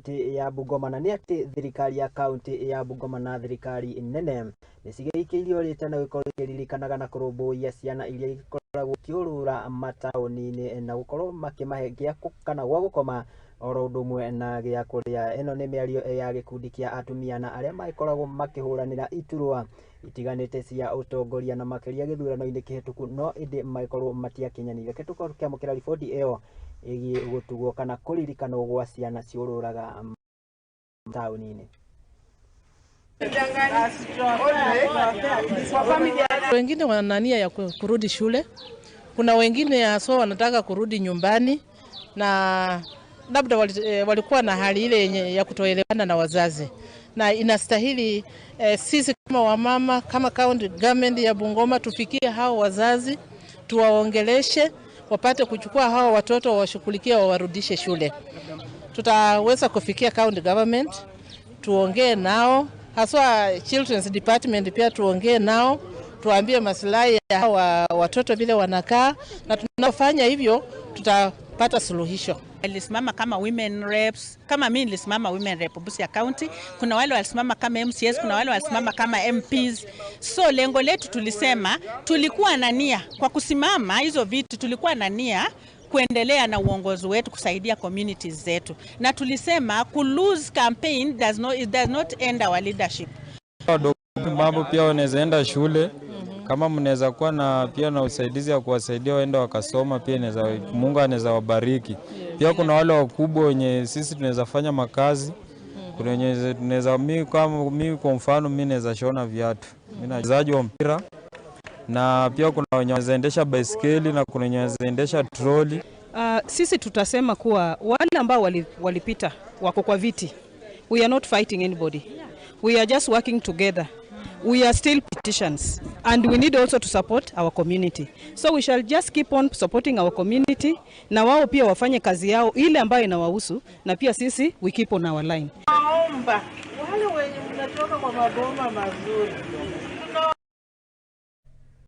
kaunti ya Bungoma na nĩatĩ thirikari ya kaunti ya Bungoma na thirikari nene nĩcigĩikĩirio rĩtana gũkorwo ikĩririkanaga na kũrũmbũiya ciana iria ikoragwo ciũrũra mataũni-inĩ na gũkorwo makĩmahe gĩa kana gwa gũkoma oro ũndũ ũmwe na gĩa kũrĩa. Ĩno nĩ mĩario ya gĩkundi kĩa atumia na arĩa magĩkoragwo makĩhũranĩra iturwa itiganĩte cia ũtongoria na makĩria gĩthurano-inĩ kĩhĩtũku, no ĩndĩ magĩkorwo matiakinyanĩire. Tũkorwo tũkĩamũkĩra riboti ĩyo ĩgiĩ gũtugwo kana kũririkanwo gwa ciana ciũrũraga taũni-inĩ. Wengine wana nia ya kurudi shule, kuna wengine haswa wanataka kurudi nyumbani na labda walikuwa na hali ile ya kutoelewana na wazazi, na inastahili sisi kama wamama, kama county government ya Bungoma tufikie hao wazazi, tuwaongeleshe wapate kuchukua hao watoto washughulikie warudishe shule. Tutaweza kufikia county government tuongee nao, haswa children's department pia tuongee nao, tuambie maslahi ya hao watoto vile wanakaa, na tunafanya hivyo tutapata suluhisho. Nilisimama kama women reps, kama mimi nilisimama women rep Busia County, kuna wale walisimama kama MCS, kuna wale walisimama kama MPs. So lengo letu tulisema, tulikuwa na nia kwa kusimama hizo vitu, tulikuwa na nia kuendelea na uongozi wetu kusaidia communities zetu, na tulisema ku lose campaign does not end our leadership. Mambo pia wanaweza enda shule, kama mnaweza kuwa na pia na usaidizi ya kuwasaidia waende wakasoma, pia Mungu anaweza wabariki. Pia kuna wale wakubwa wenye sisi tunaweza fanya makazi, kuna wenye tunaweza, mimi kwa mfano mimi naweza shona viatu, mimi na mchezaji wa mpira, na pia kuna wenye wanaendesha baiskeli na kuna wenye wanaendesha troli. Sisi tutasema kuwa wale ambao walipita wako kwa viti. We are not fighting anybody. We are just working together. We are still petitions and we need also to support our community. So we shall just keep on supporting our community, na wao pia wafanye kazi yao ile ambayo inawahusu, na pia sisi we keep on our line. Naomba wale wenye mnatoka kwa maboma mazuri